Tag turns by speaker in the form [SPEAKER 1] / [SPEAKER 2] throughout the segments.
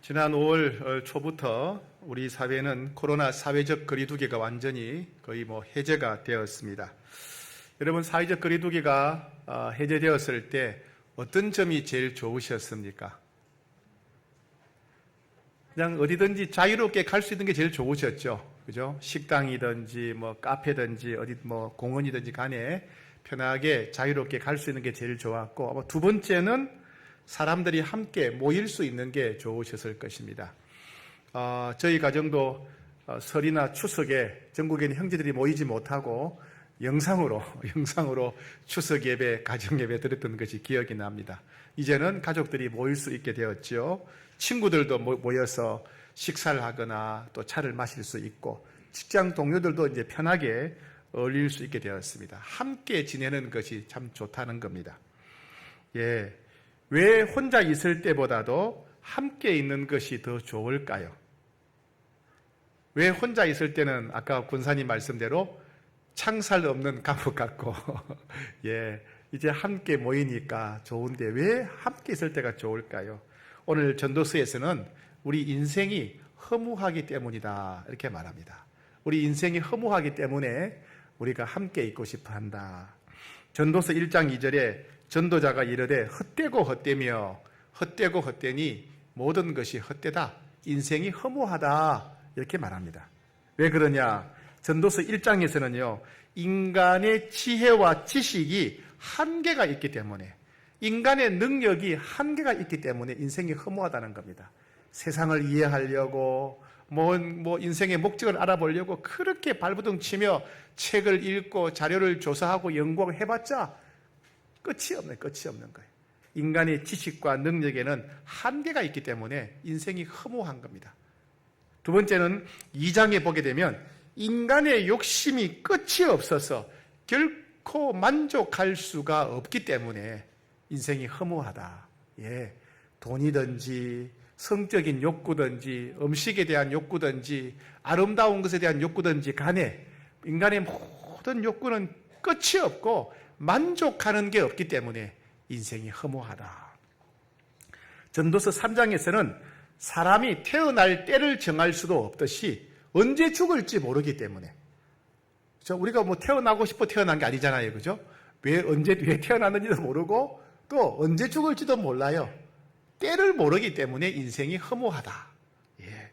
[SPEAKER 1] 지난 5월 초부터 우리 사회는 코로나 사회적 거리두기가 완전히 거의 해제가 되었습니다. 여러분, 사회적 거리두기가 해제되었을 때 어떤 점이 제일 좋으셨습니까? 그냥 어디든지 자유롭게 갈 수 있는 게 제일 좋으셨죠. 그죠? 식당이든지 카페든지 어디 공원이든지 간에 편하게 자유롭게 갈 수 있는 게 제일 좋았고, 두 번째는 사람들이 함께 모일 수 있는 게 좋으셨을 것입니다. 저희 가정도 설이나 추석에 전국에 있는 형제들이 모이지 못하고 영상으로 추석 예배, 가정 예배 드렸던 것이 기억이 납니다. 이제는 가족들이 모일 수 있게 되었죠. 친구들도 모여서 식사를 하거나 또 차를 마실 수 있고, 직장 동료들도 이제 편하게 어울릴 수 있게 되었습니다. 함께 지내는 것이 참 좋다는 겁니다. 예. 왜 혼자 있을 때보다도 함께 있는 것이 더 좋을까요? 왜 혼자 있을 때는 아까 군사님 말씀대로 창살 없는 감옥 같고 예, 이제 함께 모이니까 좋은데 왜 함께 있을 때가 좋을까요? 오늘 전도서에서는 우리 인생이 허무하기 때문이다 이렇게 말합니다. 우리 인생이 허무하기 때문에 우리가 함께 있고 싶어 한다. 전도서 1장 2절에 전도자가 이르되 헛되고 헛되며 헛되고 헛되니 모든 것이 헛되다. 인생이 허무하다. 이렇게 말합니다. 왜 그러냐? 전도서 1장에서는요. 인간의 지혜와 지식이 한계가 있기 때문에, 인간의 능력이 한계가 있기 때문에 인생이 허무하다는 겁니다. 세상을 이해하려고 인생의 목적을 알아보려고 그렇게 발버둥 치며 책을 읽고 자료를 조사하고 연구하고 해봤자 끝이 없는 거예요. 인간의 지식과 능력에는 한계가 있기 때문에 인생이 허무한 겁니다. 두 번째는 2장에 보게 되면 인간의 욕심이 끝이 없어서 결코 만족할 수가 없기 때문에 인생이 허무하다. 예, 돈이든지 성적인 욕구든지 음식에 대한 욕구든지 아름다운 것에 대한 욕구든지 간에 인간의 모든 욕구는 끝이 없고 만족하는 게 없기 때문에 인생이 허무하다. 전도서 3장에서는 사람이 태어날 때를 정할 수도 없듯이 언제 죽을지 모르기 때문에, 우리가 태어나고 싶어 태어난 게 아니잖아요. 그죠? 왜 태어났는지도 모르고 또 언제 죽을지도 몰라요. 때를 모르기 때문에 인생이 허무하다. 예.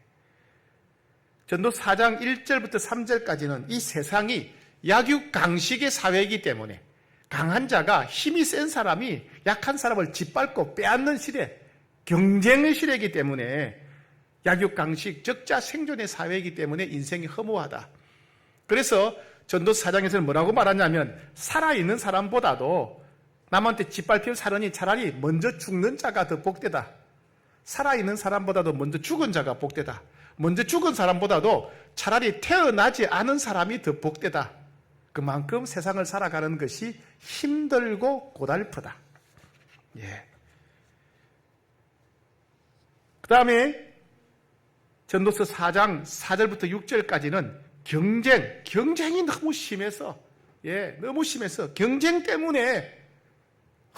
[SPEAKER 1] 전도 4장 1절부터 3절까지는 이 세상이 약육강식의 사회이기 때문에 강한 자가 힘이 센 사람이 약한 사람을 짓밟고 빼앗는 시대, 경쟁의 시대이기 때문에 약육강식, 적자 생존의 사회이기 때문에 인생이 허무하다. 그래서 전도서 4장에서는 뭐라고 말하냐면 살아있는 사람보다도 남한테 짓밟혀 사느니 차라리 먼저 죽는 자가 더 복되다. 살아있는 사람보다도 먼저 죽은 자가 복되다. 먼저 죽은 사람보다도 차라리 태어나지 않은 사람이 더 복되다. 그만큼 세상을 살아가는 것이 힘들고 고달프다. 예. 그 다음에 전도서 4장 4절부터 6절까지는 경쟁이 너무 심해서, 너무 심해서 경쟁 때문에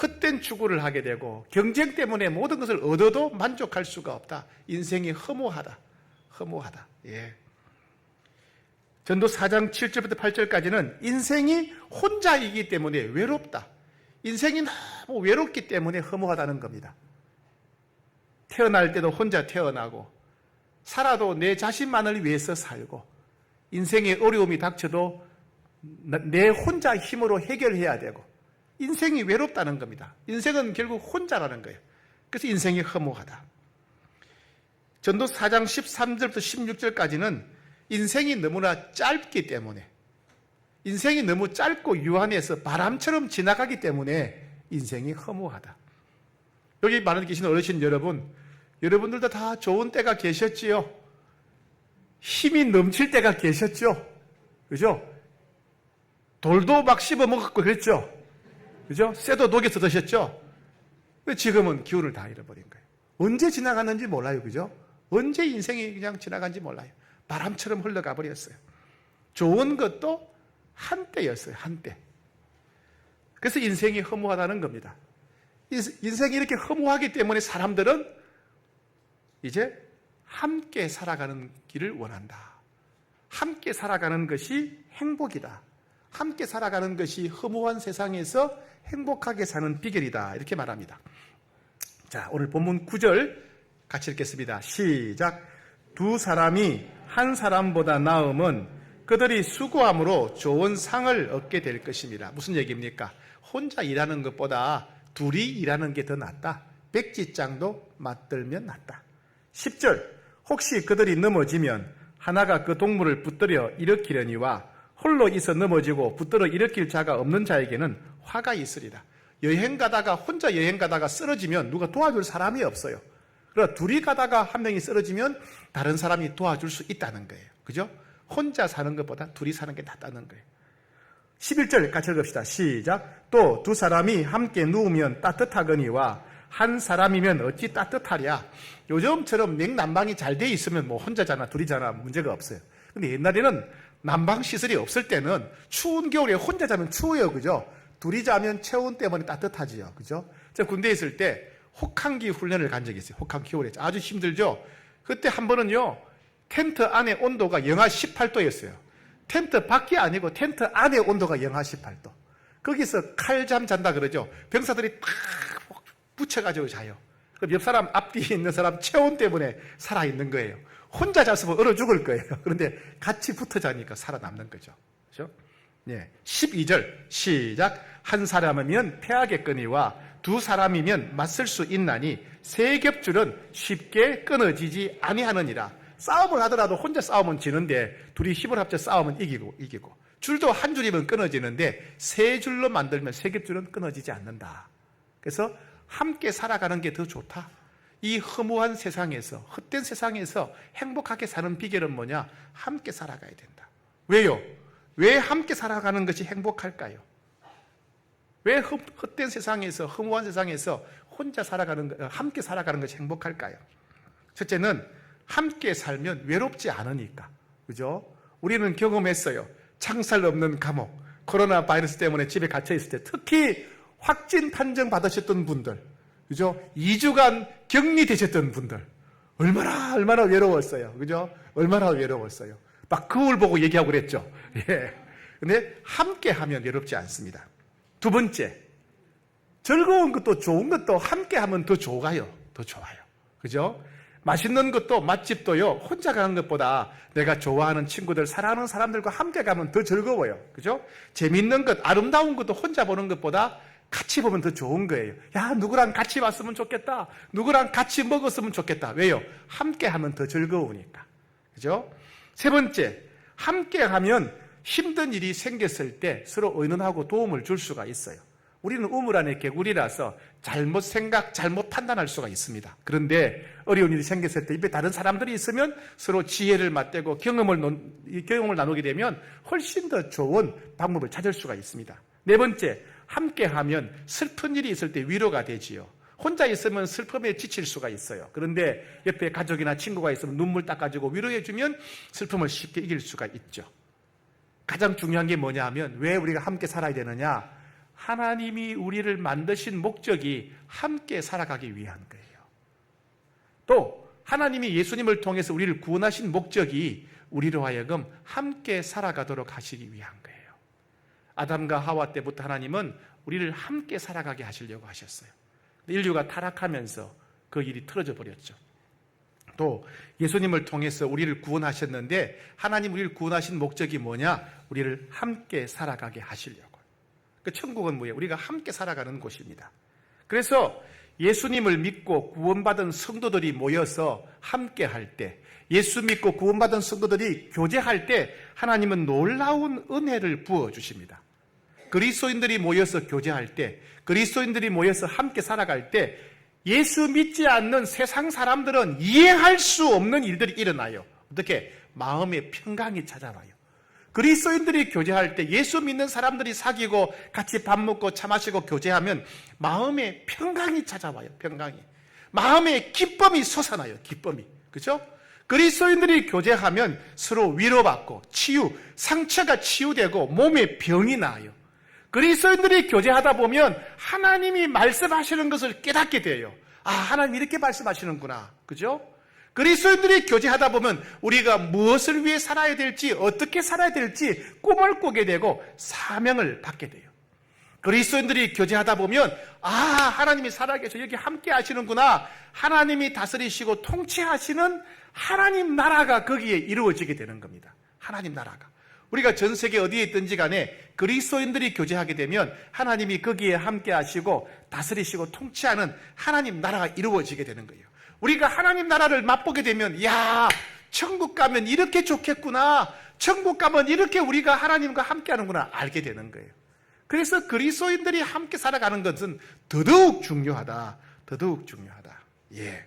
[SPEAKER 1] 헛된 추구를 하게 되고 경쟁 때문에 모든 것을 얻어도 만족할 수가 없다. 인생이 허무하다. 예. 전도 4장 7절부터 8절까지는 인생이 혼자이기 때문에 외롭다. 인생이 너무 외롭기 때문에 허무하다는 겁니다. 태어날 때도 혼자 태어나고 살아도 내 자신만을 위해서 살고 인생의 어려움이 닥쳐도 내 혼자 힘으로 해결해야 되고 인생이 외롭다는 겁니다. 인생은 결국 혼자라는 거예요. 그래서 인생이 허무하다. 전도 4장 13절부터 16절까지는 인생이 너무나 짧기 때문에, 인생이 너무 짧고 유한해서 바람처럼 지나가기 때문에 인생이 허무하다. 여기 많은 계신 어르신 여러분들도 다 좋은 때가 계셨지요? 힘이 넘칠 때가 계셨죠? 그죠? 돌도 막 씹어 먹었고 그랬죠? 그죠? 쇠도 녹여서 드셨죠? 지금은 기운을 다 잃어버린 거예요. 언제 지나갔는지 몰라요. 그죠? 언제 인생이 그냥 지나간지 몰라요. 바람처럼 흘러가 버렸어요. 좋은 것도 한때였어요. 한때. 그래서 인생이 허무하다는 겁니다. 인생이 이렇게 허무하기 때문에 사람들은 이제 함께 살아가는 길을 원한다. 함께 살아가는 것이 행복이다. 함께 살아가는 것이 허무한 세상에서 행복하게 사는 비결이다. 이렇게 말합니다. 자, 오늘 본문 9절 같이 읽겠습니다. 시작. 두 사람이 한 사람보다 나음은 그들이 수고함으로 좋은 상을 얻게 될 것입니다. 무슨 얘기입니까? 혼자 일하는 것보다 둘이 일하는 게 더 낫다. 백지장도 맞들면 낫다. 10절. 혹시 그들이 넘어지면 하나가 그 동물을 붙들어 일으키려니와 홀로 있어 넘어지고 붙들어 일으킬 자가 없는 자에게는 화가 있으리라. 혼자 여행 가다가 쓰러지면 누가 도와줄 사람이 없어요. 그러나 둘이 가다가 한 명이 쓰러지면 다른 사람이 도와줄 수 있다는 거예요. 그죠? 혼자 사는 것보다 둘이 사는 게 낫다는 거예요. 11절 같이 읽읍시다. 시작. 또 두 사람이 함께 누우면 따뜻하거니와 한 사람이면 어찌 따뜻하랴. 요즘처럼 냉난방이 잘 돼 있으면 뭐 혼자잖아 둘이잖아 문제가 없어요. 근데 옛날에는 난방 시설이 없을 때는 추운 겨울에 혼자 자면 추워요. 그죠? 둘이 자면 체온 때문에 따뜻하지요. 그죠? 제가 군대에 있을 때 혹한기 훈련을 간 적이 있어요. 혹한 겨울에 아주 힘들죠. 그때 한 번은요 텐트 안에 온도가 영하 18도였어요. 텐트 밖이 아니고 텐트 안에 온도가 영하 18도. 거기서 칼잠 잔다 그러죠. 병사들이 탁 붙여가지고 자요. 그럼 옆 사람 앞뒤에 있는 사람 체온 때문에 살아있는 거예요. 혼자 잤으면 얼어 죽을 거예요. 그런데 같이 붙어 자니까 살아남는 거죠. 그렇죠? 네. 12절 시작. 한 사람이면 패하겠거니와 두 사람이면 맞설 수 있나니 세 겹줄은 쉽게 끊어지지 아니하느니라. 싸움을 하더라도 혼자 싸우면 지는데 둘이 힘을 합쳐 싸우면 이기고 줄도 한 줄이면 끊어지는데 세 줄로 만들면 세 겹줄은 끊어지지 않는다. 그래서 함께 살아가는 게 더 좋다. 이 허무한 세상에서 헛된 세상에서 행복하게 사는 비결은 뭐냐? 함께 살아가야 된다. 왜요? 왜 함께 살아가는 것이 행복할까요? 왜 헛된 세상에서 허무한 세상에서 함께 살아가는 것이 행복할까요? 첫째는 함께 살면 외롭지 않으니까. 그죠? 우리는 경험했어요. 창살 없는 감옥, 코로나 바이러스 때문에 집에 갇혀 있을 때 특히 확진 판정 받으셨던 분들, 그죠? 2주간 격리되셨던 분들, 얼마나 외로웠어요. 그죠? 얼마나 외로웠어요. 막 거울 보고 얘기하고 그랬죠. 예. 근데 함께 하면 외롭지 않습니다. 두 번째, 즐거운 것도 좋은 것도 함께 하면 더 좋아요. 더 좋아요. 그죠? 맛있는 것도 맛집도요, 혼자 가는 것보다 내가 좋아하는 친구들, 사랑하는 사람들과 함께 가면 더 즐거워요. 그죠? 재밌는 것, 아름다운 것도 혼자 보는 것보다 같이 보면 더 좋은 거예요. 야, 누구랑 같이 왔으면 좋겠다. 누구랑 같이 먹었으면 좋겠다. 왜요? 함께 하면 더 즐거우니까. 그죠? 세 번째, 함께 하면 힘든 일이 생겼을 때 서로 의논하고 도움을 줄 수가 있어요. 우리는 우물 안에 개구리라서 잘못 생각, 잘못 판단할 수가 있습니다. 그런데 어려운 일이 생겼을 때 옆에 다른 사람들이 있으면 서로 지혜를 맞대고 경험을 나누게 되면 훨씬 더 좋은 방법을 찾을 수가 있습니다. 네 번째, 함께하면 슬픈 일이 있을 때 위로가 되지요. 혼자 있으면 슬픔에 지칠 수가 있어요. 그런데 옆에 가족이나 친구가 있으면 눈물 닦아주고 위로해주면 슬픔을 쉽게 이길 수가 있죠. 가장 중요한 게 뭐냐 하면 왜 우리가 함께 살아야 되느냐? 하나님이 우리를 만드신 목적이 함께 살아가기 위한 거예요. 또 하나님이 예수님을 통해서 우리를 구원하신 목적이 우리로 하여금 함께 살아가도록 하시기 위한 거예요. 아담과 하와 때부터 하나님은 우리를 함께 살아가게 하시려고 하셨어요. 인류가 타락하면서 그 일이 틀어져 버렸죠. 또 예수님을 통해서 우리를 구원하셨는데 하나님 우리를 구원하신 목적이 뭐냐? 우리를 함께 살아가게 하시려고. 그 천국은 뭐예요? 우리가 함께 살아가는 곳입니다. 그래서 예수님을 믿고 구원받은 성도들이 모여서 함께 할 때, 예수 믿고 구원받은 성도들이 교제할 때 하나님은 놀라운 은혜를 부어주십니다. 그리스도인들이 모여서 교제할 때, 그리스도인들이 모여서 함께 살아갈 때 예수 믿지 않는 세상 사람들은 이해할 수 없는 일들이 일어나요. 어떻게? 마음의 평강이 찾아와요. 그리스도인들이 교제할 때 예수 믿는 사람들이 사귀고 같이 밥 먹고 차 마시고 교제하면 마음의 평강이 찾아와요. 평강이. 마음의 기쁨이 솟아나요. 기쁨이. 그죠? 그리스도인들이 교제하면 서로 위로받고 상처가 치유되고 몸에 병이 나요. 그리스도인들이 교제하다 보면 하나님이 말씀하시는 것을 깨닫게 돼요. 아, 하나님 이렇게 말씀하시는구나. 그죠? 그리스도인들이 교제하다 보면 우리가 무엇을 위해 살아야 될지, 어떻게 살아야 될지 꿈을 꾸게 되고 사명을 받게 돼요. 그리스도인들이 교제하다 보면 하나님이 살아계셔 여기 함께 하시는구나. 하나님이 다스리시고 통치하시는 하나님 나라가 거기에 이루어지게 되는 겁니다. 하나님 나라가. 우리가 전 세계 어디에 있든지 간에 그리스도인들이 교제하게 되면 하나님이 거기에 함께 하시고 다스리시고 통치하는 하나님 나라가 이루어지게 되는 거예요. 우리가 하나님 나라를 맛보게 되면 천국 가면 이렇게 좋겠구나. 천국 가면 이렇게 우리가 하나님과 함께 하는구나 알게 되는 거예요. 그래서 그리스도인들이 함께 살아가는 것은 더더욱 중요하다. 더더욱 중요하다. 예.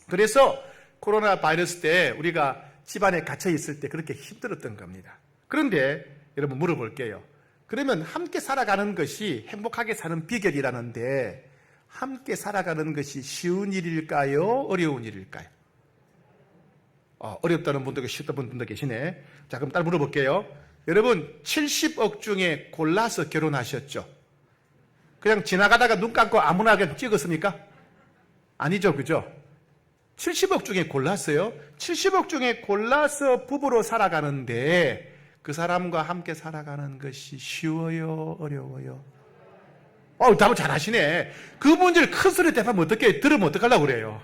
[SPEAKER 1] 그래서 코로나 바이러스 때 우리가 집안에 갇혀 있을 때 그렇게 힘들었던 겁니다. 그런데 여러분 물어볼게요. 그러면 함께 살아가는 것이 행복하게 사는 비결이라는데 함께 살아가는 것이 쉬운 일일까요? 어려운 일일까요? 어렵다는 분도 쉽다는 분도 계시네. 자, 그럼 따로 물어볼게요. 여러분 70억 중에 골라서 결혼하셨죠? 그냥 지나가다가 눈 감고 아무나 그냥 찍었습니까? 아니죠, 그죠? 70억 중에 골랐어요. 70억 중에 골라서 부부로 살아가는데 그 사람과 함께 살아가는 것이 쉬워요? 어려워요? 답을 잘하시네. 그 문제를 큰 소리로 대답하면 어떻게 들으면 어떡하려고 그래요?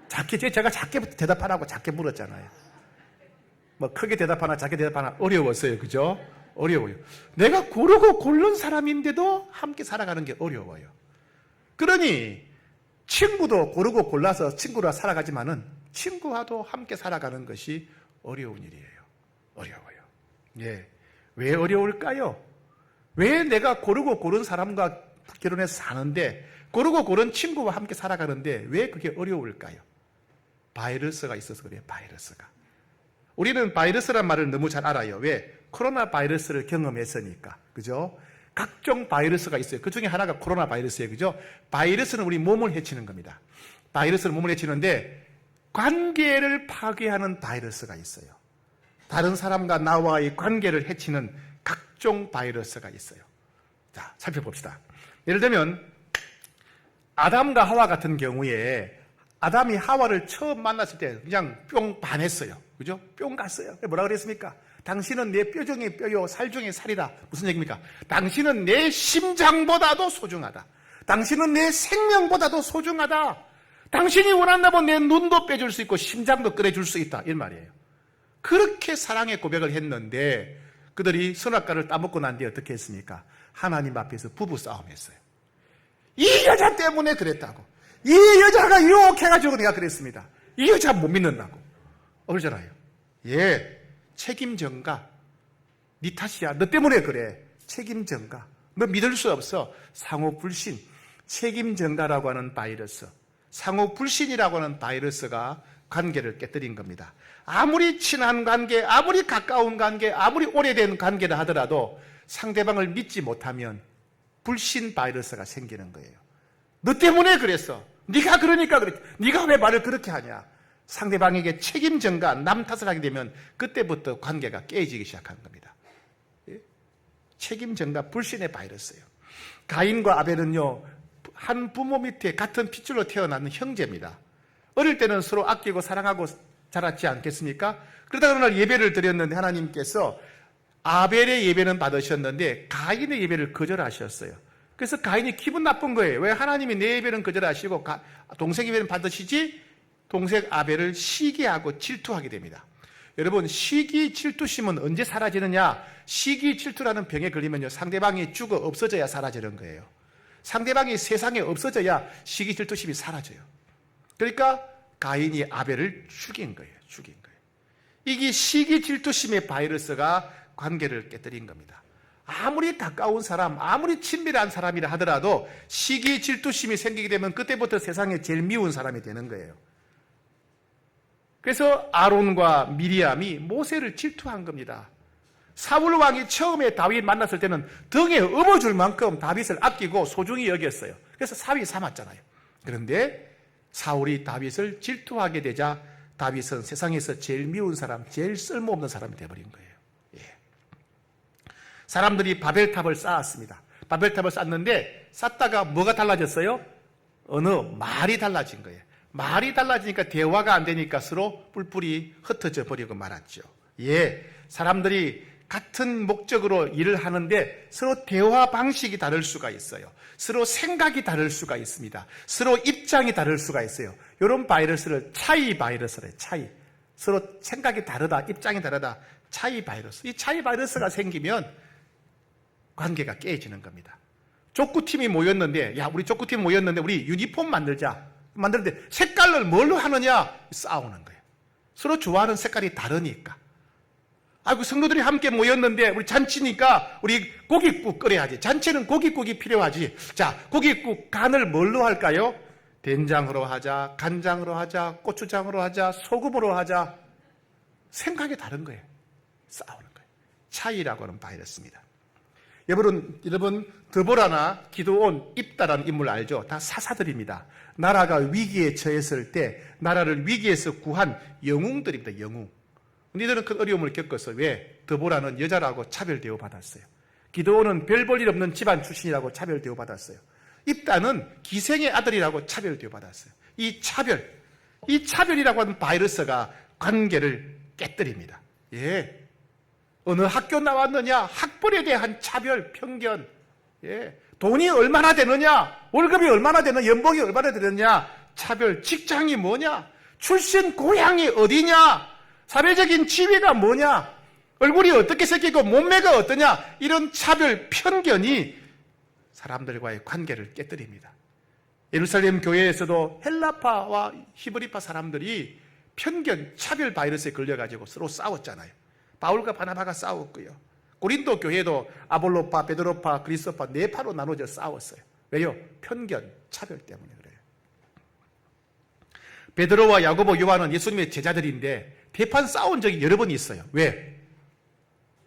[SPEAKER 1] 제가 작게 대답하라고 작게 물었잖아요. 크게 대답하나 작게 대답하나 어려웠어요. 그죠? 어려워요. 내가 고르고 고른 사람인데도 함께 살아가는 게 어려워요. 그러니 친구도 고르고 골라서 친구랑 살아가지만은 친구와도 함께 살아가는 것이 어려운 일이에요. 어려워요. 예. 왜 어려울까요? 왜 내가 고르고 고른 사람과 결혼해서 사는데 고르고 고른 친구와 함께 살아가는데 왜 그게 어려울까요? 바이러스가 있어서 그래요. 바이러스가. 우리는 바이러스란 말을 너무 잘 알아요. 왜? 코로나 바이러스를 경험했으니까. 그죠? 각종 바이러스가 있어요. 그 중에 하나가 코로나 바이러스예요. 그죠? 바이러스는 우리 몸을 해치는 겁니다. 바이러스는 몸을 해치는데 관계를 파괴하는 바이러스가 있어요. 다른 사람과 나와의 관계를 해치는 각종 바이러스가 있어요. 자, 살펴봅시다. 예를 들면 아담과 하와 같은 경우에 아담이 하와를 처음 만났을 때 그냥 뿅 반했어요. 그죠? 뿅 갔어요. 뭐라 그랬습니까? 당신은 내 뼈 중에 뼈요 살 중에 살이다. 무슨 얘기입니까? 당신은 내 심장보다도 소중하다. 당신은 내 생명보다도 소중하다. 당신이 원한다면 내 눈도 빼줄 수 있고 심장도 꺼내줄 수 있다. 이 말이에요. 그렇게 사랑의 고백을 했는데 그들이 선악과를 따먹고 난 뒤에 어떻게 했습니까? 하나님 앞에서 부부싸움했어요. 이 여자 때문에 그랬다고. 이 여자가 유혹해가지고 내가 그랬습니다. 이 여자 못 믿는다고. 그러잖아요. 예, 책임 전가. 네 탓이야. 너 때문에 그래. 책임 전가. 너 믿을 수 없어. 상호 불신. 책임 전가라고 하는 바이러스. 상호 불신이라고 하는 바이러스가 관계를 깨뜨린 겁니다. 아무리 친한 관계, 아무리 가까운 관계, 아무리 오래된 관계라 하더라도 상대방을 믿지 못하면 불신 바이러스가 생기는 거예요. 너 때문에 그랬어. 네가 그러니까 그랬지. 네가 왜 말을 그렇게 하냐. 상대방에게 책임 전가, 남 탓을 하게 되면 그때부터 관계가 깨지기 시작하는 겁니다. 예? 책임 전가, 불신의 바이러스예요. 가인과 아벨은요, 한 부모 밑에 같은 핏줄로 태어난 형제입니다. 어릴 때는 서로 아끼고 사랑하고 자랐지 않겠습니까? 그러다가 어느 날 예배를 드렸는데 하나님께서 아벨의 예배는 받으셨는데 가인의 예배를 거절하셨어요. 그래서 가인이 기분 나쁜 거예요. 왜 하나님이 내 예배는 거절하시고 동생 예배는 받으시지? 동생 아벨을 시기하고 질투하게 됩니다. 여러분, 시기 질투심은 언제 사라지느냐? 시기 질투라는 병에 걸리면요, 상대방이 죽어 없어져야 사라지는 거예요. 상대방이 세상에 없어져야 시기 질투심이 사라져요. 그러니까 가인이 아벨을 죽인 거예요. 죽인 거예요. 이게 시기 질투심의 바이러스가 관계를 깨뜨린 겁니다. 아무리 가까운 사람, 아무리 친밀한 사람이라 하더라도 시기 질투심이 생기게 되면 그때부터 세상에 제일 미운 사람이 되는 거예요. 그래서 아론과 미리암이 모세를 질투한 겁니다. 사울 왕이 처음에 다윗 만났을 때는 등에 업어줄 만큼 다윗을 아끼고 소중히 여겼어요. 그래서 사위 삼았잖아요. 그런데 사울이 다윗을 질투하게 되자 다윗은 세상에서 제일 미운 사람, 제일 쓸모없는 사람이 되어버린 거예요. 예. 사람들이 바벨탑을 쌓았습니다. 바벨탑을 쌓는데 쌓다가 뭐가 달라졌어요? 어느 말이 달라진 거예요. 말이 달라지니까 대화가 안 되니까 서로 뿔뿔이 흩어져 버리고 말았죠. 예, 사람들이 같은 목적으로 일을 하는데 서로 대화 방식이 다를 수가 있어요. 서로 생각이 다를 수가 있습니다. 서로 입장이 다를 수가 있어요. 이런 바이러스를 차이 바이러스래. 차이. 서로 생각이 다르다, 입장이 다르다. 차이 바이러스. 이 차이 바이러스가 생기면 관계가 깨지는 겁니다. 족구팀이 모였는데, 야, 우리 족구팀 모였는데 우리 유니폼 만들자. 만드는데 색깔을 뭘로 하느냐? 싸우는 거예요. 서로 좋아하는 색깔이 다르니까. 아이고, 성도들이 함께 모였는데 우리 잔치니까 우리 고깃국 끓여야지. 잔치는 고깃국이 필요하지. 자, 고깃국 간을 뭘로 할까요? 된장으로 하자, 간장으로 하자, 고추장으로 하자, 소금으로 하자. 생각이 다른 거예요. 싸우는 거예요. 차이라고 하는 바이러스입니다. 여러분, 드보라나 기드온, 입다라는 인물 알죠? 다 사사들입니다. 나라가 위기에 처했을 때 나라를 위기에서 구한 영웅들입니다. 영웅. 니들은 큰 어려움을 겪었어. 왜? 드보라는 여자라고 차별대우 받았어요. 기드온은 별 볼 일 없는 집안 출신이라고 차별대우 받았어요. 입다는 기생의 아들이라고 차별대우 받았어요. 이 차별이라고 하는 바이러스가 관계를 깨뜨립니다. 예. 어느 학교 나왔느냐? 학벌에 대한 차별, 편견. 예. 돈이 얼마나 되느냐? 월급이 얼마나 되느냐? 연봉이 얼마나 되느냐? 차별, 직장이 뭐냐? 출신 고향이 어디냐? 사회적인 지위가 뭐냐? 얼굴이 어떻게 생기고 몸매가 어떠냐? 이런 차별, 편견이 사람들과의 관계를 깨뜨립니다. 예루살렘 교회에서도 헬라파와 히브리파 사람들이 편견, 차별 바이러스에 걸려가지고 서로 싸웠잖아요. 바울과 바나바가 싸웠고요. 고린도 교회도 아볼로파, 베드로파, 그리스도파 네 파로 나눠져 싸웠어요. 왜요? 편견, 차별 때문에 그래요. 베드로와 야고보, 요한은 예수님의 제자들인데 대판 싸운 적이 여러 번 있어요.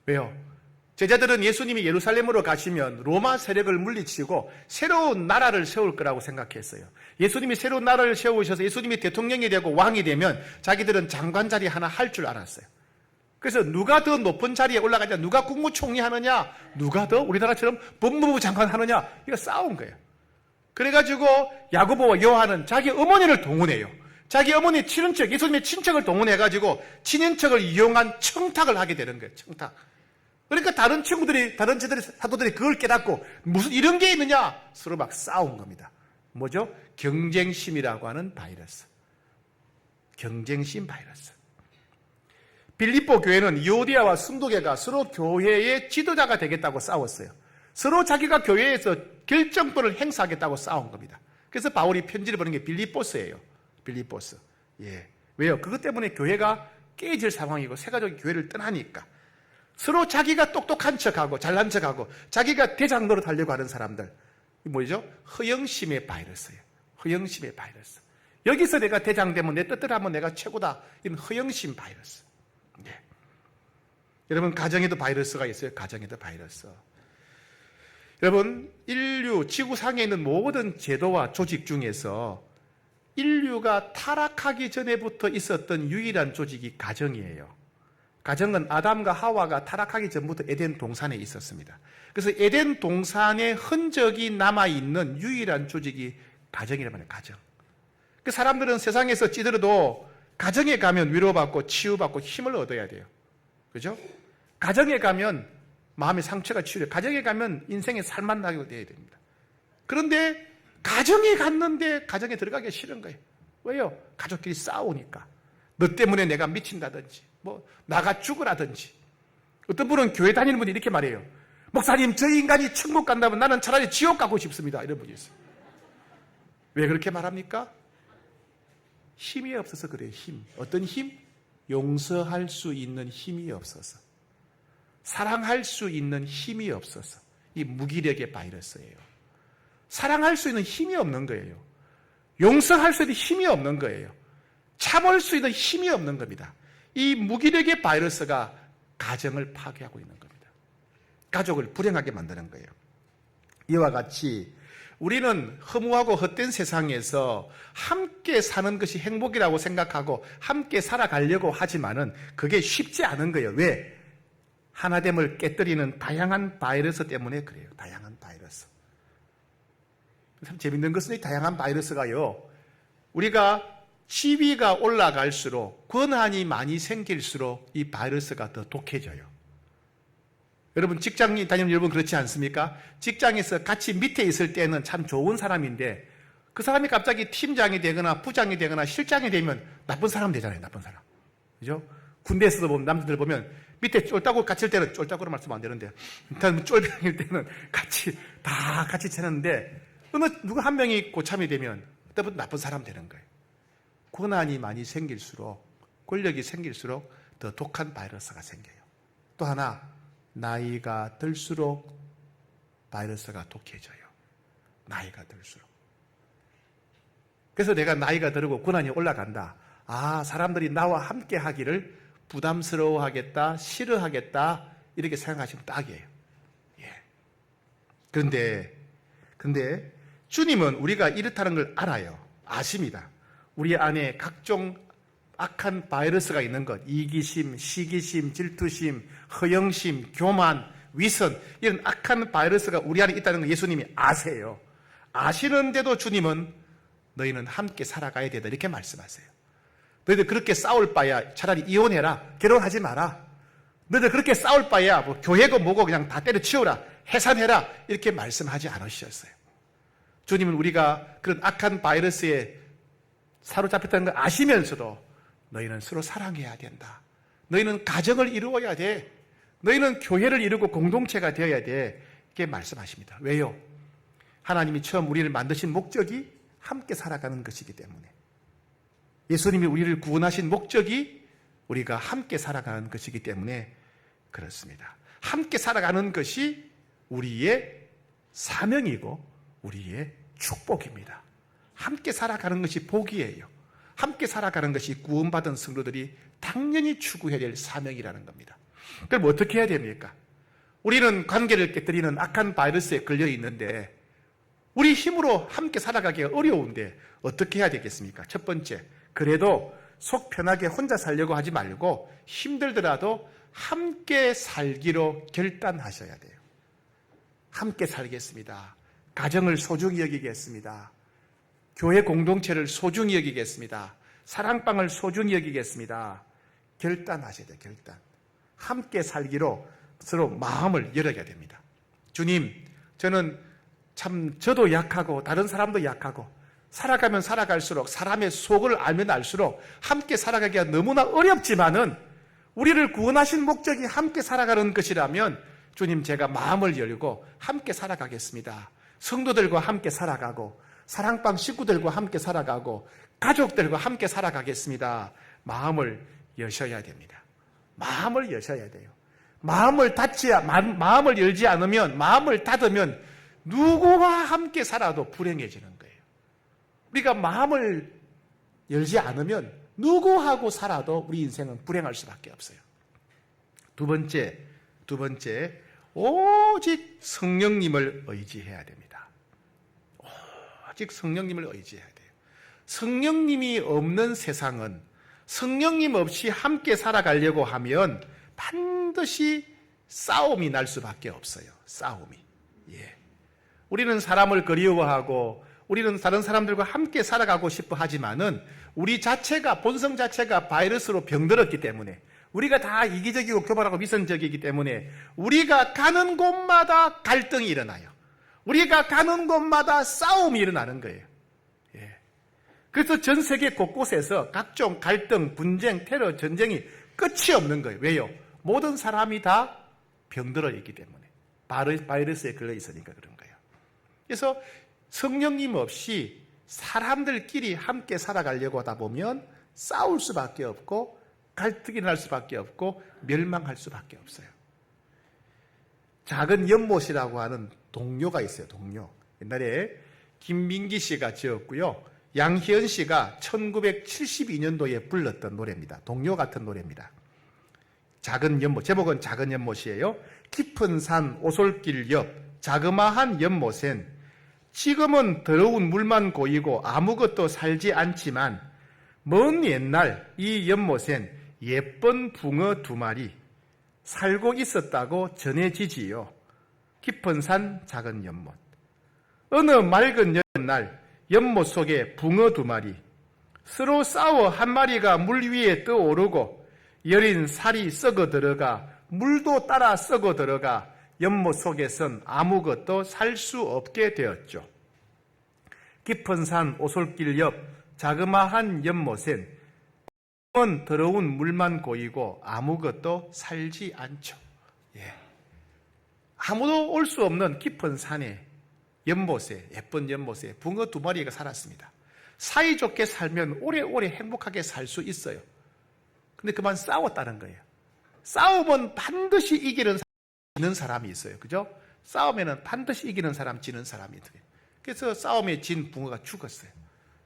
[SPEAKER 1] 왜요? 제자들은 예수님이 예루살렘으로 가시면 로마 세력을 물리치고 새로운 나라를 세울 거라고 생각했어요. 예수님이 새로운 나라를 세우셔서 예수님이 대통령이 되고 왕이 되면 자기들은 장관 자리 하나 할 줄 알았어요. 그래서 누가 더 높은 자리에 올라가냐, 누가 국무총리 하느냐, 누가 더 우리나라처럼 법무부 장관 하느냐, 이거 싸운 거예요. 그래가지고 야고보와 요한은 자기 어머니를 동원해요. 자기 어머니 친인척, 예수님의 친척을 동원해가지고 친인척을 이용한 청탁을 하게 되는 거예요. 청탁. 그러니까 다른 사도들이 그걸 깨닫고 무슨 이런 게 있느냐 서로 막 싸운 겁니다. 뭐죠? 경쟁심이라고 하는 바이러스. 경쟁심 바이러스. 빌립보 교회는 유오디아와 순도계가 서로 교회의 지도자가 되겠다고 싸웠어요. 서로 자기가 교회에서 결정권을 행사하겠다고 싸운 겁니다. 그래서 바울이 편지를 보낸 게 빌립보스예요. 빌립보스. 예. 왜요? 그것 때문에 교회가 깨질 상황이고 새 가족이 교회를 떠나니까. 서로 자기가 똑똑한 척하고 잘난 척하고 자기가 대장 노릇하려고 하는 사람들. 뭐죠? 허영심의 바이러스예요. 허영심의 바이러스. 여기서 내가 대장 되면 내 뜻대로 하면 내가 최고다. 이런 허영심 바이러스. 네. 여러분, 가정에도 바이러스가 있어요. 가정에도 바이러스. 여러분, 인류 지구상에 있는 모든 제도와 조직 중에서 인류가 타락하기 전에부터 있었던 유일한 조직이 가정이에요. 가정은 아담과 하와가 타락하기 전부터 에덴 동산에 있었습니다. 그래서 에덴 동산의 흔적이 남아있는 유일한 조직이 가정이란 말이에요. 가정. 그 사람들은 세상에서 찌들어도 가정에 가면 위로받고 치유받고 힘을 얻어야 돼요. 그죠? 가정에 가면 마음의 상처가 치유돼요. 가정에 가면 인생의 살만나게 돼야 됩니다. 그런데 가정에 갔는데 가정에 들어가기 싫은 거예요. 왜요? 가족끼리 싸우니까. 너 때문에 내가 미친다든지 나가 죽으라든지. 어떤 분은 교회 다니는 분이 이렇게 말해요. 목사님, 저 인간이 천국 간다면 나는 차라리 지옥 가고 싶습니다. 이런 분이 있어요. 왜 그렇게 말합니까? 힘이 없어서 그래요. 힘. 어떤 힘? 용서할 수 있는 힘이 없어서. 사랑할 수 있는 힘이 없어서. 이 무기력의 바이러스예요. 사랑할 수 있는 힘이 없는 거예요. 용서할 수 있는 힘이 없는 거예요. 참을 수 있는 힘이 없는 겁니다. 이 무기력의 바이러스가 가정을 파괴하고 있는 겁니다. 가족을 불행하게 만드는 거예요. 이와 같이 우리는 허무하고 헛된 세상에서 함께 사는 것이 행복이라고 생각하고 함께 살아가려고 하지만은 그게 쉽지 않은 거예요. 왜? 하나됨을 깨뜨리는 다양한 바이러스 때문에 그래요. 다양한 바이러스. 참 재밌는 것은 이 다양한 바이러스가요. 우리가 지위가 올라갈수록, 권한이 많이 생길수록 이 바이러스가 더 독해져요. 여러분, 직장 다니는 여러분 그렇지 않습니까? 직장에서 같이 밑에 있을 때는 참 좋은 사람인데 그 사람이 갑자기 팀장이 되거나 부장이 되거나 실장이 되면 나쁜 사람 되잖아요. 나쁜 사람. 그죠? 군대에서도 보면, 남자들 보면 밑에 쫄따구 갇힐 때는, 쫄따구로 말씀하면 안 되는데, 일단 쫄병일 때는 다 같이 채는데, 누구 한 명이 고참이 되면 그때부터 나쁜 사람 되는 거예요. 권한이 많이 생길수록, 권력이 생길수록 더 독한 바이러스가 생겨요. 또 하나, 나이가 들수록 바이러스가 독해져요. 나이가 들수록. 그래서 내가 나이가 들고 권한이 올라간다. 아, 사람들이 나와 함께 하기를 부담스러워하겠다, 싫어하겠다, 이렇게 생각하시면 딱이에요. 예. 그런데 주님은 우리가 이렇다는 걸 알아요. 아십니다. 우리 안에 각종 악한 바이러스가 있는 것, 이기심, 시기심, 질투심, 허영심, 교만, 위선, 이런 악한 바이러스가 우리 안에 있다는 걸 예수님이 아세요. 아시는데도 주님은 너희는 함께 살아가야 되다, 이렇게 말씀하세요. 너희들 그렇게 싸울 바야 차라리 이혼해라, 결혼하지 마라. 너희들 그렇게 싸울 바야 뭐 교회고 뭐고 그냥 다 때려치워라, 해산해라, 이렇게 말씀하지 않으셨어요. 주님은 우리가 그런 악한 바이러스에 사로잡혔다는 걸 아시면서도 너희는 서로 사랑해야 된다. 너희는 가정을 이루어야 돼. 너희는 교회를 이루고 공동체가 되어야 돼. 이렇게 말씀하십니다. 왜요? 하나님이 처음 우리를 만드신 목적이 함께 살아가는 것이기 때문에. 예수님이 우리를 구원하신 목적이 우리가 함께 살아가는 것이기 때문에 그렇습니다. 함께 살아가는 것이 우리의 사명이고 우리의 축복입니다. 함께 살아가는 것이 복이에요. 함께 살아가는 것이 구원받은 성도들이 당연히 추구해야 될 사명이라는 겁니다. 그럼 어떻게 해야 됩니까? 우리는 관계를 깨뜨리는 악한 바이러스에 걸려 있는데 우리 힘으로 함께 살아가기가 어려운데 어떻게 해야 되겠습니까? 첫 번째, 그래도 속 편하게 혼자 살려고 하지 말고 힘들더라도 함께 살기로 결단하셔야 돼요. 함께 살겠습니다. 가정을 소중히 여기겠습니다. 교회 공동체를 소중히 여기겠습니다. 사랑방을 소중히 여기겠습니다. 결단하셔야 돼요. 결단. 함께 살기로 서로 마음을 열어야 됩니다. 주님, 저도 약하고 다른 사람도 약하고 살아가면 살아갈수록 사람의 속을 알면 알수록 함께 살아가기가 너무나 어렵지만은 우리를 구원하신 목적이 함께 살아가는 것이라면 주님, 제가 마음을 열고 함께 살아가겠습니다. 성도들과 함께 살아가고 사랑방 식구들과 함께 살아가고 가족들과 함께 살아가겠습니다. 마음을 여셔야 됩니다. 마음을 여셔야 돼요. 마음을 열지 않으면, 마음을 닫으면 누구와 함께 살아도 불행해지는 거예요. 우리가 마음을 열지 않으면 누구하고 살아도 우리 인생은 불행할 수밖에 없어요. 두 번째, 오직 성령님을 의지해야 됩니다. 오직 성령님을 의지해야 돼요. 성령님이 없는 세상은, 성령님 없이 함께 살아가려고 하면 반드시 싸움이 날 수밖에 없어요. 싸움이. 예. 우리는 사람을 그리워하고 우리는 다른 사람들과 함께 살아가고 싶어 하지만은 우리 자체가, 본성 자체가 바이러스로 병들었기 때문에, 우리가 다 이기적이고 교만하고 위선적이기 때문에 우리가 가는 곳마다 갈등이 일어나요. 우리가 가는 곳마다 싸움이 일어나는 거예요. 예. 그래서 전 세계 곳곳에서 각종 갈등, 분쟁, 테러, 전쟁이 끝이 없는 거예요. 왜요? 모든 사람이 다 병들어 있기 때문에, 바이러스에 걸려 있으니까 그런 거예요. 그래서 성령님 없이 사람들끼리 함께 살아가려고 하다 보면 싸울 수밖에 없고 갈등이 날 수밖에 없고 멸망할 수밖에 없어요. 작은 연못이라고 하는 동요가 있어요. 동요. 옛날에 김민기 씨가 지었고요. 양희은 씨가 1972년도에 불렀던 노래입니다. 동요 같은 노래입니다. 작은 연못, 제목은 작은 연못이에요. 깊은 산 오솔길 옆 자그마한 연못엔 지금은 더러운 물만 고이고 아무것도 살지 않지만 먼 옛날 이 연못엔 예쁜 붕어 2마리 살고 있었다고 전해지지요. 깊은 산 작은 연못. 어느 맑은 여름날 연못 속에 붕어 2마리 서로 싸워 한 마리가 물 위에 떠오르고 여린 살이 썩어 들어가 물도 따라 썩어 들어가 연못 속에선 아무것도 살 수 없게 되었죠. 깊은 산 오솔길 옆 자그마한 연못엔 더러운 물만 고이고 아무것도 살지 않죠. 아무도 올 수 없는 깊은 산에 연못에, 예쁜 연못에 붕어 2마리가 살았습니다. 사이좋게 살면 오래오래 행복하게 살 수 있어요. 근데 그만 싸웠다는 거예요. 싸우면 반드시 이기는 지는 사람이 있어요. 그죠? 싸우면 반드시 이기는 사람, 지는 사람이 있어요. 그래서 싸움에 진 붕어가 죽었어요.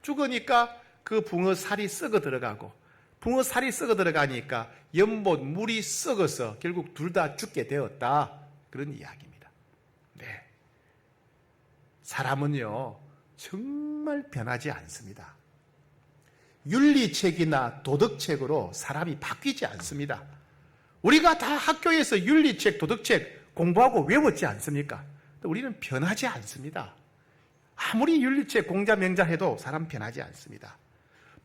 [SPEAKER 1] 죽으니까 그 붕어 살이 썩어 들어가고, 붕어 살이 썩어 들어가니까 연못 물이 썩어서 결국 둘 다 죽게 되었다. 그런 이야기입니다. 네. 사람은요, 정말 변하지 않습니다. 윤리책이나 도덕책으로 사람이 바뀌지 않습니다. 우리가 다 학교에서 윤리책, 도덕책 공부하고 외웠지 않습니까? 우리는 변하지 않습니다. 아무리 윤리책 공자 명자 해도 사람 변하지 않습니다.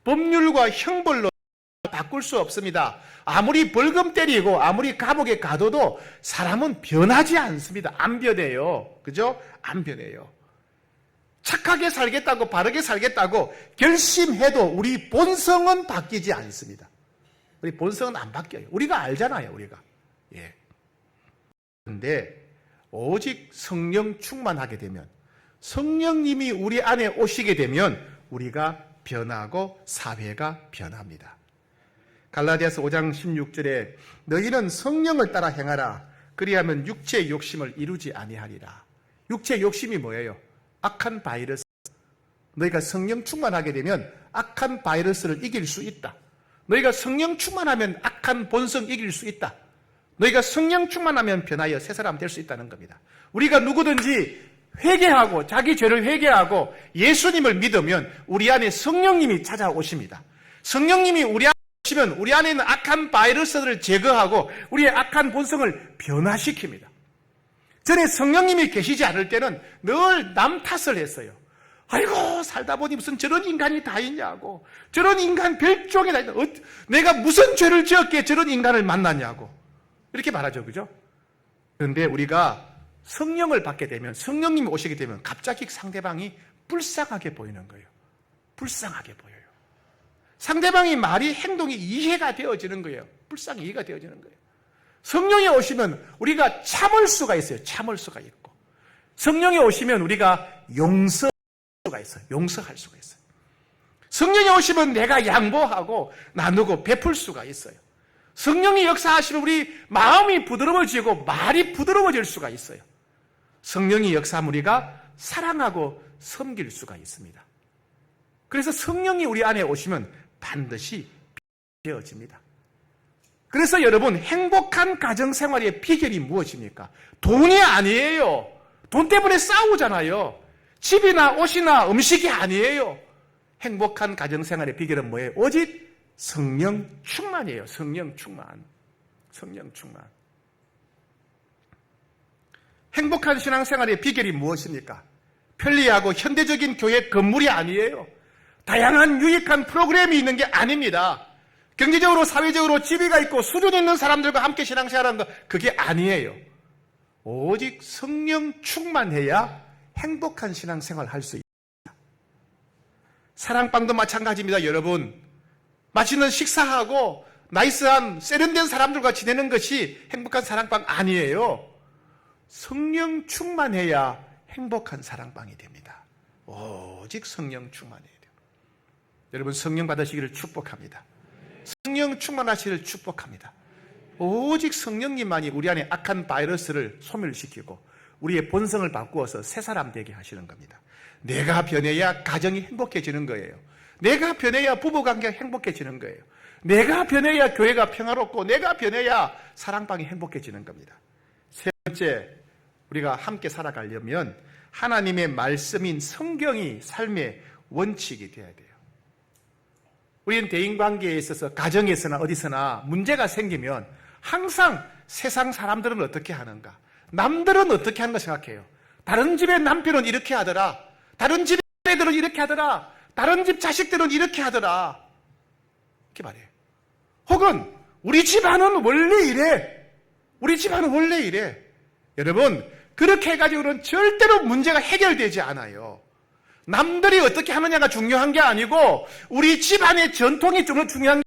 [SPEAKER 1] 법률과 형벌로 바꿀 수 없습니다. 아무리 벌금 때리고 아무리 감옥에 가둬도 사람은 변하지 않습니다. 안 변해요. 그죠? 안 변해요. 착하게 살겠다고, 바르게 살겠다고 결심해도 우리 본성은 바뀌지 않습니다. 우리 본성은 안 바뀌어요. 우리가 알잖아요, 우리가. 그런데 오직 성령 충만하게 되면, 성령님이 우리 안에 오시게 되면 우리가 변하고 사회가 변합니다. 갈라디아서 5장 16절에 너희는 성령을 따라 행하라. 그리하면 육체의 욕심을 이루지 아니하리라. 육체의 욕심이 뭐예요? 악한 바이러스. 너희가 성령 충만하게 되면 악한 바이러스를 이길 수 있다. 너희가 성령 충만하면 악한 본성 이길 수 있다. 너희가 성령 충만하면 변하여 새 사람 될 수 있다는 겁니다. 우리가 누구든지 회개하고 자기 죄를 회개하고 예수님을 믿으면 우리 안에 성령님이 찾아오십니다. 성령님이 우리 안에 오시면 우리 안에 있는 악한 바이러스들을 제거하고 우리의 악한 본성을 변화시킵니다. 전에 성령님이 계시지 않을 때는 늘 남 탓을 했어요. 아이고 살다 보니 무슨 저런 인간이 다 있냐고, 저런 인간 별종이 다 있냐, 내가 무슨 죄를 지었기에 저런 인간을 만났냐고 이렇게 말하죠. 그죠? 그런데 우리가 성령을 받게 되면, 성령님이 오시게 되면 갑자기 상대방이 불쌍하게 보이는 거예요. 불쌍하게 보여요. 상대방이 말이, 행동이 이해가 되어지는 거예요. 불쌍히 이해가 되어지는 거예요. 성령이 오시면 우리가 참을 수가 있어요. 참을 수가 있고, 성령이 오시면 우리가 용서할 수가 있어요. 용서할 수가 있어요. 성령이 오시면 내가 양보하고 나누고 베풀 수가 있어요. 성령이 역사하시면 우리 마음이 부드러워지고 말이 부드러워질 수가 있어요. 성령이 역사하면 우리가 사랑하고 섬길 수가 있습니다. 그래서 성령이 우리 안에 오시면 반드시 되어집니다. 그래서 여러분, 행복한 가정생활의 비결이 무엇입니까? 돈이 아니에요. 돈 때문에 싸우잖아요. 집이나 옷이나 음식이 아니에요. 행복한 가정생활의 비결은 뭐예요? 오직 성령 충만이에요. 성령 충만. 성령 충만. 행복한 신앙생활의 비결이 무엇입니까? 편리하고 현대적인 교회 건물이 아니에요. 다양한 유익한 프로그램이 있는 게 아닙니다. 경제적으로, 사회적으로 지위가 있고 수준 있는 사람들과 함께 신앙생활하는 거, 그게 아니에요. 오직 성령 충만해야 행복한 신앙생활 할 수 있습니다. 사랑방도 마찬가지입니다. 여러분, 맛있는 식사하고 나이스한 세련된 사람들과 지내는 것이 행복한 사랑방 아니에요. 성령 충만해야 행복한 사랑방이 됩니다. 오직 성령 충만해야 돼요. 여러분, 성령 받으시기를 축복합니다. 성령 충만하시기를 축복합니다. 오직 성령님만이 우리 안에 악한 바이러스를 소멸시키고 우리의 본성을 바꾸어서 새 사람 되게 하시는 겁니다. 내가 변해야 가정이 행복해지는 거예요. 내가 변해야 부부관계가 행복해지는 거예요. 내가 변해야 교회가 평화롭고 내가 변해야 사랑방이 행복해지는 겁니다. 세 번째, 우리가 함께 살아가려면 하나님의 말씀인 성경이 삶의 원칙이 되어야 돼요. 우리는 대인관계에 있어서 가정에서나 어디서나 문제가 생기면 항상 세상 사람들은 어떻게 하는가, 남들은 어떻게 하는가 생각해요. 다른 집의 남편은 이렇게 하더라, 다른 집의 애들은 이렇게 하더라, 다른 집 자식들은 이렇게 하더라. 이렇게 말해요. 혹은 우리 집안은 원래 이래. 우리 집안은 원래 이래. 여러분, 그렇게 해가지고는 절대로 문제가 해결되지 않아요. 남들이 어떻게 하느냐가 중요한 게 아니고 우리 집안의 전통이 좀 중요한 게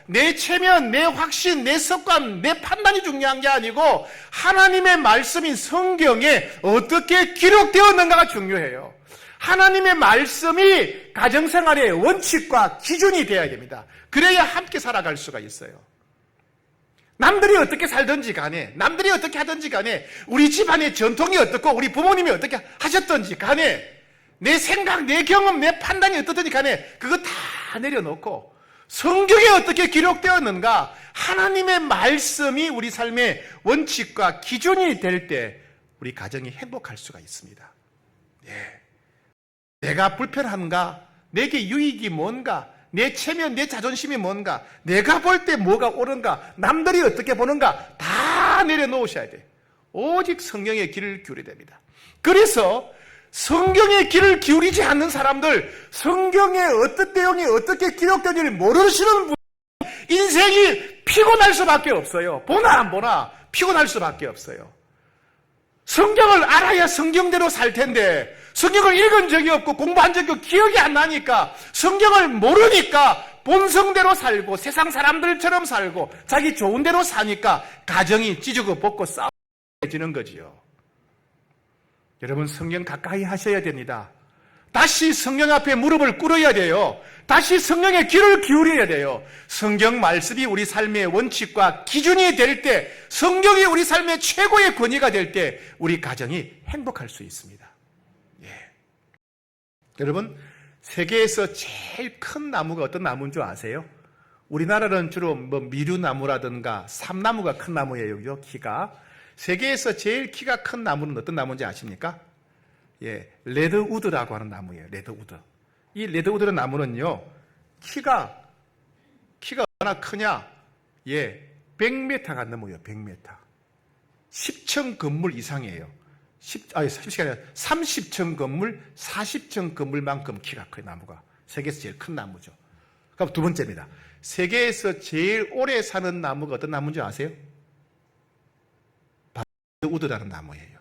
[SPEAKER 1] 내 체면, 내 확신, 내 습관, 내 판단이 중요한 게 아니고 하나님의 말씀인 성경에 어떻게 기록되었는가가 중요해요. 하나님의 말씀이 가정생활의 원칙과 기준이 되어야 됩니다. 그래야 함께 살아갈 수가 있어요. 남들이 어떻게 살든지 간에, 남들이 어떻게 하든지 간에, 우리 집안의 전통이 어떻고 우리 부모님이 어떻게 하셨든지 간에 내 생각, 내 경험, 내 판단이 어떻든지 간에 그거 다 내려놓고 성경에 어떻게 기록되었는가, 하나님의 말씀이 우리 삶의 원칙과 기준이 될 때 우리 가정이 행복할 수가 있습니다. 예. 내가 불편한가? 내게 유익이 뭔가? 내 체면, 내 자존심이 뭔가? 내가 볼 때 뭐가 옳은가? 남들이 어떻게 보는가? 다 내려놓으셔야 돼요. 오직 성경의 길을 기울여야 됩니다. 그래서 성경의 길을 기울이지 않는 사람들, 성경의 어떤 내용이 어떻게 기록되는지를 모르시는 분, 인생이 피곤할 수밖에 없어요. 보나 안 보나 피곤할 수밖에 없어요. 성경을 알아야 성경대로 살 텐데 성경을 읽은 적이 없고 공부한 적이 없고 기억이 안 나니까, 성경을 모르니까 본성대로 살고 세상 사람들처럼 살고 자기 좋은 대로 사니까 가정이 찢어고 벗고 싸워지는 거지요. 여러분, 성경 가까이 하셔야 됩니다. 다시 성경 앞에 무릎을 꿇어야 돼요. 다시 성령의 귀를 기울여야 돼요. 성경 말씀이 우리 삶의 원칙과 기준이 될 때, 성경이 우리 삶의 최고의 권위가 될 때 우리 가정이 행복할 수 있습니다. 예. 여러분, 세계에서 제일 큰 나무가 어떤 나무인 줄 아세요? 우리나라는 주로 미류나무라든가 삼나무가 큰 나무예요, 키가. 세계에서 제일 키가 큰 나무는 어떤 나무인지 아십니까? 예, 레드우드라고 하는 나무예요. 레드우드. 이 레드우드 나무는요, 키가 얼마나 크냐? 예, 100m가 넘어요. 100m. 10층 건물 이상이에요. 30층 건물, 40층 건물만큼 키가 커요, 나무가. 세계에서 제일 큰 나무죠. 그럼 두 번째입니다. 세계에서 제일 오래 사는 나무가 어떤 나무인지 아세요? 레드우드라는 나무예요.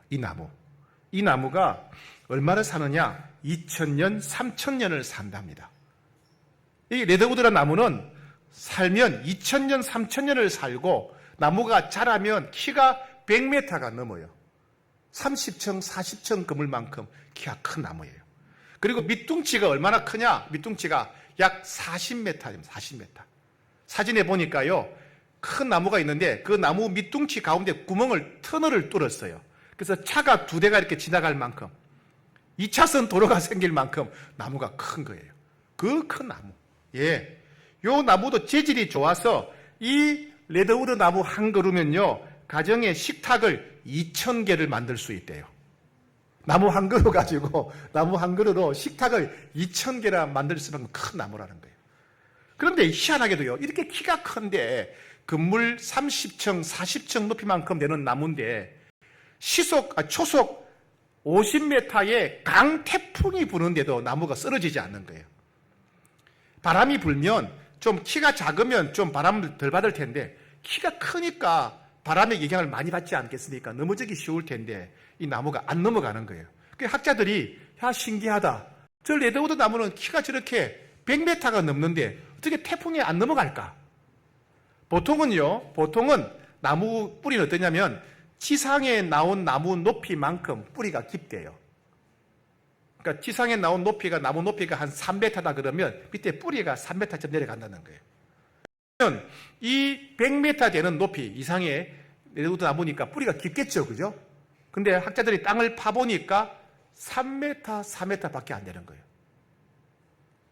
[SPEAKER 1] 이 나무가 얼마나 사느냐? 2000년, 3000년을 산답니다. 이 레드우드라는 나무는 살면 2000년, 3000년을 살고 나무가 자라면 키가 100m가 넘어요. 30층, 40층 건물만큼 키가 큰 나무예요. 그리고 밑둥치가 얼마나 크냐? 밑둥치가 약 40m입니다. 40m. 사진에 보니까요, 큰 나무가 있는데 그 나무 밑둥치 가운데 터널을 뚫었어요. 그래서 차가 2대가 이렇게 지나갈 만큼, 2차선 도로가 생길 만큼 나무가 큰 거예요. 그 큰 나무. 예. 요 나무도 재질이 좋아서 이 레드우드 나무 한 그루면요, 가정의 식탁을 2000개를 만들 수 있대요. 나무 한 그루 가지고, 나무 한 그루로 식탁을 2000개나 만들 수 있는 큰 나무라는 거예요. 그런데 희한하게도요, 이렇게 키가 큰데 건물 30층, 40층 높이만큼 되는 나무인데 초속 50m의 강태풍이 부는데도 나무가 쓰러지지 않는 거예요. 바람이 불면 좀 키가 작으면 좀 바람을 덜 받을 텐데 키가 크니까 바람의 영향을 많이 받지 않겠습니까? 넘어지기 쉬울 텐데 이 나무가 안 넘어가는 거예요. 그래서 학자들이 신기하다. 저 레드우드 나무는 키가 저렇게 100m가 넘는데 어떻게 태풍이 안 넘어갈까? 보통은 나무 뿌리는 어떠냐면 지상에 나온 나무 높이만큼 뿌리가 깊대요. 그러니까 지상에 나온 나무 높이가 한 3m다 그러면 밑에 뿌리가 3m쯤 내려간다는 거예요. 그러면 이 100m 되는 높이 이상의 레드우드 나무니까 뿌리가 깊겠죠, 그죠? 근데 학자들이 땅을 파보니까 3m, 4m밖에 안 되는 거예요.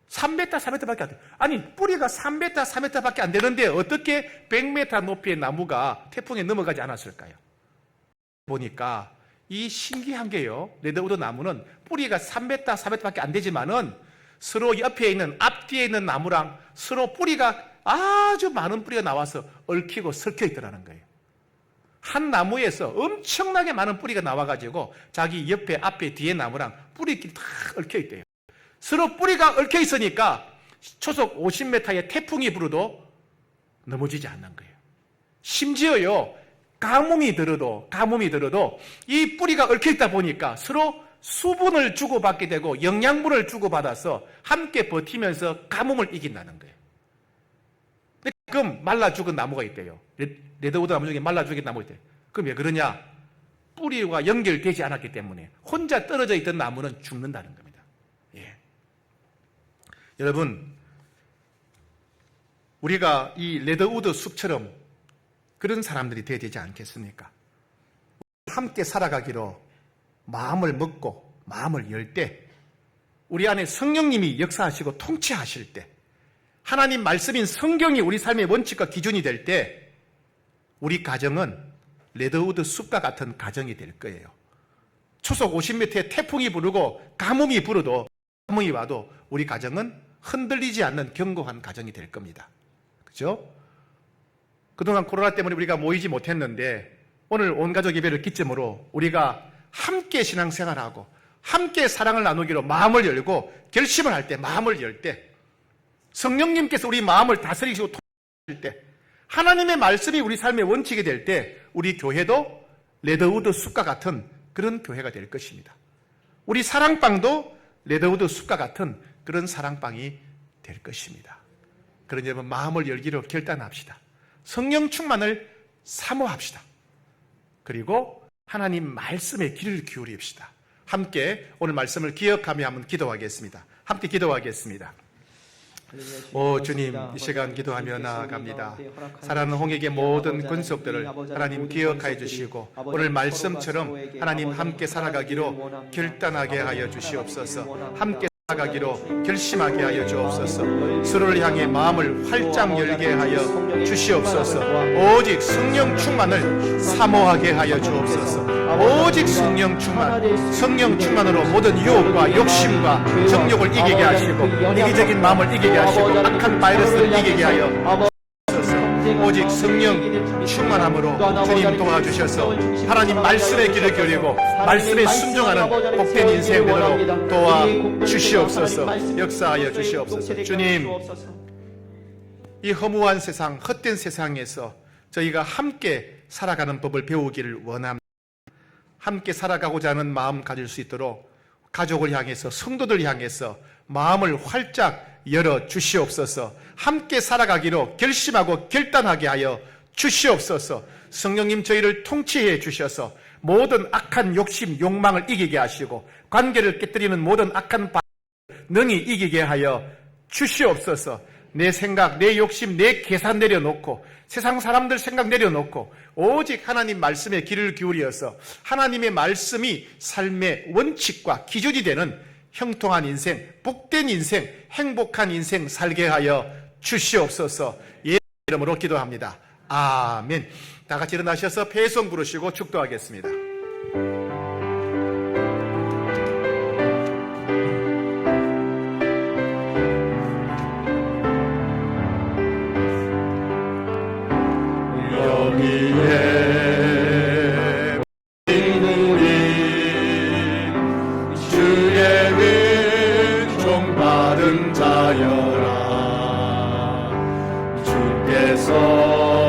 [SPEAKER 1] 3m, 4m밖에 안 돼요. 아니, 뿌리가 3m, 4m밖에 안 되는데 어떻게 100m 높이의 나무가 태풍에 넘어가지 않았을까요? 보니까 이 신기한 게요, 레드우드 나무는 뿌리가 3m, 4m밖에 안 되지만은 서로 옆에 있는 앞뒤에 있는 나무랑 서로 뿌리가 아주 많은 뿌리가 나와서 얽히고 설켜 있더라는 거예요. 한 나무에서 엄청나게 많은 뿌리가 나와가지고 자기 옆에, 앞에, 뒤에 나무랑 뿌리끼리 다 얽혀 있대요. 서로 뿌리가 얽혀 있으니까 초속 50m의 태풍이 불어도 넘어지지 않는 거예요. 심지어요, 가뭄이 들어도 이 뿌리가 얽혀 있다 보니까 서로 수분을 주고받게 되고 영양분을 주고받아서 함께 버티면서 가뭄을 이긴다는 거예요. 근데 가끔 말라 죽은 나무가 있대요. 레드우드 나무 중에 말라 죽은 나무가 있대요. 그럼 왜 그러냐? 뿌리와 연결되지 않았기 때문에 혼자 떨어져 있던 나무는 죽는다는 겁니다. 예. 여러분, 우리가 이 레드우드 숲처럼 그런 사람들이 되어야 되지 않겠습니까? 함께 살아가기로 마음을 먹고 마음을 열 때, 우리 안에 성령님이 역사하시고 통치하실 때, 하나님 말씀인 성경이 우리 삶의 원칙과 기준이 될 때, 우리 가정은 레드우드 숲과 같은 가정이 될 거예요. 초속 50m의 태풍이 부르고 가뭄이 불어도, 가뭄이 와도 우리 가정은 흔들리지 않는 견고한 가정이 될 겁니다. 그죠? 그동안 코로나 때문에 우리가 모이지 못했는데 오늘 온 가족 예배를 기점으로 우리가 함께 신앙생활하고 함께 사랑을 나누기로 마음을 열고 결심을 할 때, 마음을 열 때, 성령님께서 우리 마음을 다스리시고 통치하실 때, 하나님의 말씀이 우리 삶의 원칙이 될 때 우리 교회도 레드우드 숲과 같은 그런 교회가 될 것입니다. 우리 사랑방도 레드우드 숲과 같은 그런 사랑방이 될 것입니다. 그러니 여러분, 마음을 열기로 결단합시다. 성령 충만을 사모합시다. 그리고 하나님 말씀에 귀를 기울입시다. 함께 오늘 말씀을 기억하며 한번 기도하겠습니다. 함께 기도하겠습니다. 오 주님, 이 시간 기도하며 나아갑니다. 사랑하는 홍익의 모든 권속들을 하나님 기억하여 주시고 오늘 말씀처럼 하나님 함께 살아가기로 결단하게 하여 주시옵소서. 함께 살아가기로 결심하게 하여 주옵소서. 서로를 향해 마음을 활짝 열게 하여 주시옵소서. 오직 성령 충만을 사모하게 하여 주옵소서. 오직 성령 충만으로 모든 유혹과 욕심과 정욕을 이기게 하시고 이기적인 마음을 이기게 하시고 악한 바이러스를 이기게 하여 주옵소서. 오직 성령 충만함으로 주님 도와주셔서 하나님 말씀의 길을 기울이고 말씀에 순종하는 복된 인생으로 도와주시옵소서. 역사하여 주시옵소서. 주님, 이 허무한 세상, 헛된 세상에서 저희가 함께 살아가는 법을 배우기를 원합니다. 함께 살아가고자 하는 마음 가질 수 있도록 가족을 향해서, 성도들 향해서 마음을 활짝 열어 주시옵소서. 함께 살아가기로 결심하고 결단하게 하여 주시옵소서. 성령님, 저희를 통치해 주셔서 모든 악한 욕심, 욕망을 이기게 하시고 관계를 깨뜨리는 모든 악한 바를 능히 이기게 하여 주시옵소서. 내 생각, 내 욕심, 내 계산 내려놓고 세상 사람들 생각 내려놓고 오직 하나님 말씀에 귀를 기울여서 하나님의 말씀이 삶의 원칙과 기준이 되는 형통한 인생, 복된 인생, 행복한 인생 살게 하여 주시옵소서. 예수의 이름으로 기도합니다. 아멘. 다 같이 일어나셔서 배송 부르시고 축도하겠습니다.
[SPEAKER 2] 받은 자여라. 주께서